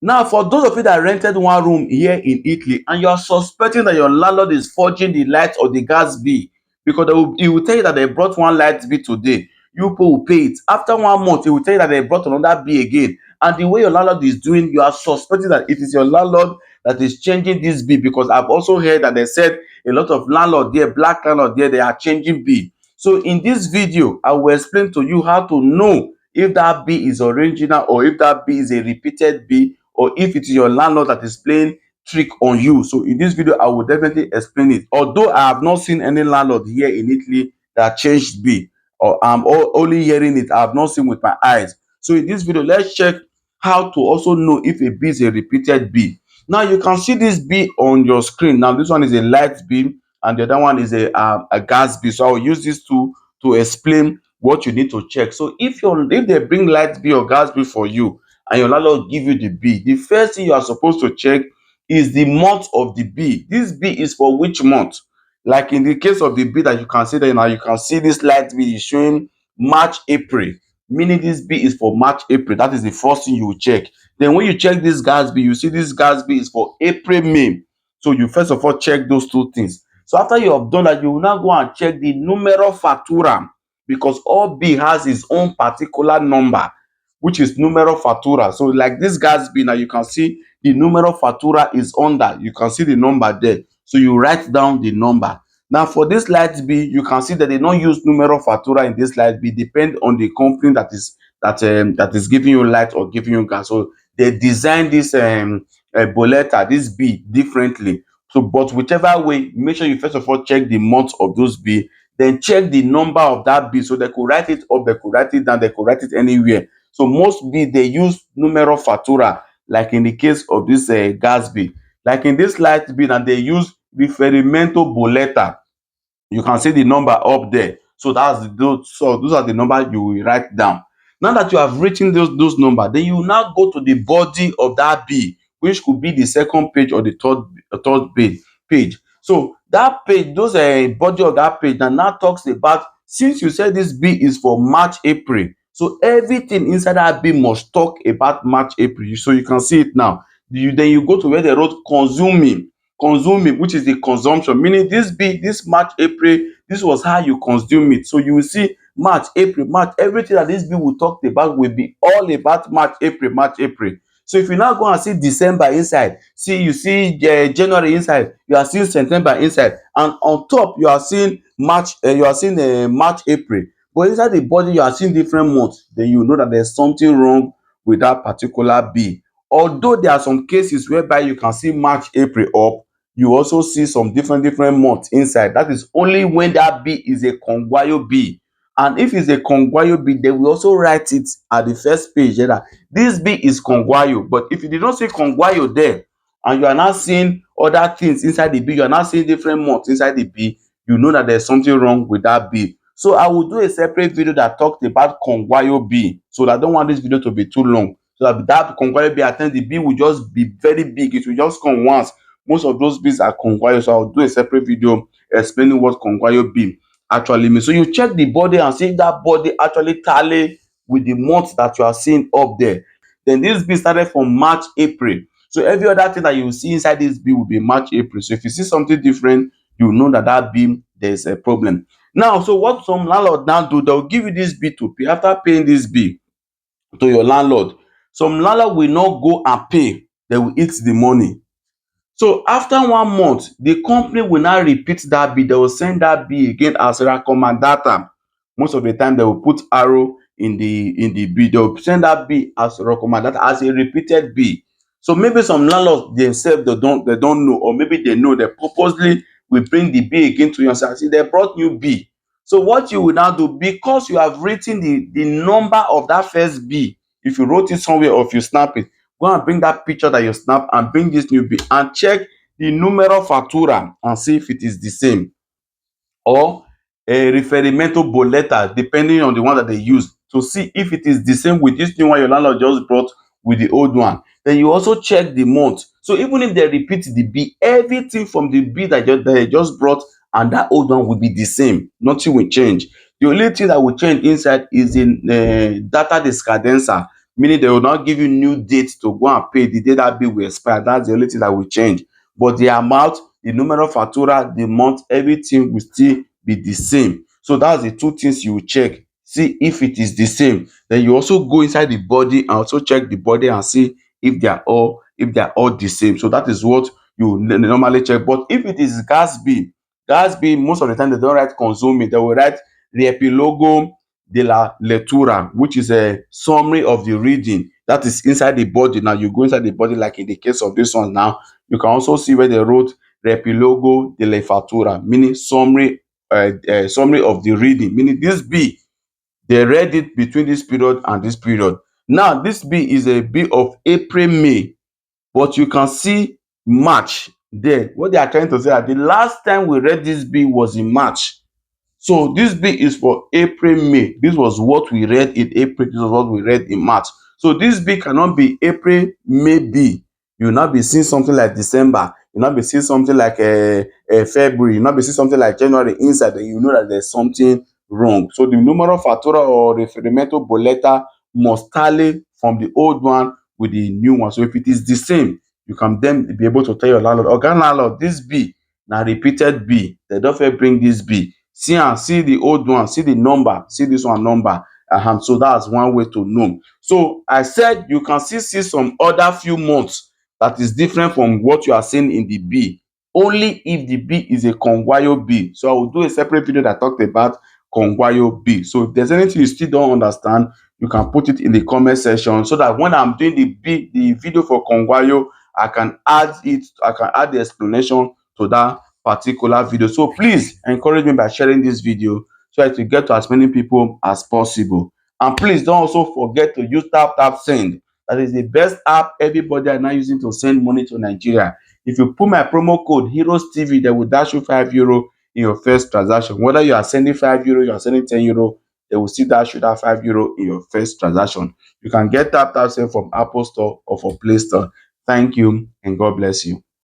Now, for those of you that rented one room here in Italy and you are suspecting that your landlord is forging the light or the gas bill, because he will tell you that they brought one light bill today, you people will pay it. After 1 month, he will tell you that they brought another bill again. And the way your landlord is doing, you are suspecting that it is your landlord that is changing this bill, because I've also heard that they said a lot of landlord there, black landlord there, they are changing bill. So in this video, I will explain to you how to know if that bill is original or if that bill is a repeated bill, or if it is your landlord that is playing trick on you. So in this video, I will definitely explain it. Although I have not seen any landlord here in Italy that changed bill, or I'm only hearing it, I have not seen with my eyes. So in this video, let's check how to also know if a bill is a repeated bill. Now you can see this bill on your screen. Now this one is a light bill and the other one is a gas bill. So I will use this to explain what you need to check. So if they bring light bill or gas bill for you and your landlord give you the bill, the first thing you are supposed to check is the month of the bill. This bill is for which month? Like in the case of the bill that you can see there now, you can see this light bill is showing March, April, meaning this bill is for March, April. That is the first thing you will check. Then when you check this gas bill, you see this gas bill is for April, May. So you first of all check those two things. So after you have done that, you will now go and check the numero fattura, because all bill has its own particular number, which is numero fattura. So like this gas bill now, you can see the numero fattura is under. You can see the number there. So you write down the number. Now for this light bill, you can see that they don't use numero fattura in this light bill. Depend on the company that is giving you light or giving you gas. So they design this bolletta, this bill differently. So but whichever way, make sure you first of all check the month of those bill, then check the number of that bill. So they could write it up, they could write it down, they could write it anywhere. So most bill they use numero fattura, like in the case of this gas bill. Like in this light bill, and they use riferimento bolletta. You can see the number up there. So those are the numbers you will write down. Now that you have written those numbers, then you now go to the body of that bill, which could be the second page or the third page. So that page, those body of that page now talks about, since you said this bill is for March, April, so everything inside that bill must talk about March, April. So you can see it now. Then you go to where they wrote consuming, which is the consumption, meaning this March, April, this was how you consume it. So you will see March, April, March, everything that this bill will talk about will be all about March, April, March, April. So if you now go and see December inside, you see January inside, you are seeing September inside, and on top you are seeing March, April, but inside the body you are seeing different months, then you know that there's something wrong with that particular bill. Although there are some cases whereby you can see March, April up, you also see some different months inside. That is only when that bill is a conguayo bill. And if it's a conguayo bill, they will also write it at the first page there that this bill is conguayo. But if you did not see conguayo there, and you are now seeing other things inside the bill, you are now seeing different months inside the bill, you know that there's something wrong with that bill. So I will do a separate video that talked about conguayo bill, so that I don't want this video to be too long. So that conguayo bill, at times the bill will just be very big. It will just come once. Most of those bills are conguayo, so I'll do a separate video explaining what conguayo bill actually means. So you check the body and see if that body actually tally with the month that you are seeing up there. Then this bill started from March, April. So every other thing that you see inside this bill will be March, April. So if you see something different, you know that that bill there is a problem. Now, so what some landlord now do, they'll give you this bill to pay. After paying this bill to your landlord, some landlord will not go and pay, they will eat the money. So after 1 month, the company will now repeat that bill. They will send that bill again as recommendata. Most of the time, they will put arrow in the bill. They will send that bill as recommendata, as a repeated bill. So maybe some landlords themselves they don't know, or maybe they know, they purposely will bring the bill again to you and say, see, they brought new bill. So what you will now do, because you have written the number of that first bill, if you wrote it somewhere or if you snap it, go and bring that picture that you snap and bring this new bill and check the numero fattura and see if it is the same, or a riferimento bolletta, depending on the one that they use, to see if it is the same with this new one your landlord just brought with the old one. Then you also check the month. So even if they repeat the bill, everything from the bill that they just brought and that old one will be the same. Nothing will change. The only thing that will change inside is in data de scadenza. meaning they will not give you new dates to go and pay the day that bill will expire. That's the only thing that will change. But the amount, the numero factura, the month, everything will still be the same. So that's the two things you will check. See if it is the same. Then you also go inside the body and also check the body and see if they are all the same. So that is what you normally check. But if it is gas bill most of the time they don't write consume, they will write riepilogo de la lectura, which is a summary of the reading that is inside the body. Now you go inside the body, like in the case of this one now, you can also see where they wrote riepilogo de la factura, meaning summary of the reading, meaning this bill they read it between this period and this period. Now this bill is a bill of April May, but you can see March there. What they are trying to say that the last time we read this bill was in March. So this bill is for April, May. This was what we read in April. This was what we read in March. So this bill cannot be April, May bill. You will not be seeing something like December. You will not be seeing something like February. You will not be seeing something like January inside. Then you know that there's something wrong. So the numero factura or referimento bolletta must tally from the old one with the new one. So if it is the same, you can then be able to tell your landlord, oga landlord, this bill na repeated bill. They don fit bring this bill. See am, see the old one, see the number, see this one number. So that's one way to know. So I said you can still see some other few months that is different from what you are seeing in the bill, only if the bill is a conguayo bill. So I will do a separate video that talked about conguayo bill. So if there's anything you still don't understand, you can put it in the comment section so that when I'm doing the video for conguayo, I can add the explanation to that particular video. So please encourage me by sharing this video so that we get to as many people as possible. And please don't also forget to use tap send. That is the best app everybody are now using to send money to Nigeria. If you put my promo code heroes tv, they will dash you €5 in your first transaction. Whether you are sending €5, you are sending €10, they will still dash you that €5 in your first transaction. You can get tap send from Apple Store or from Play Store. Thank you and God bless you.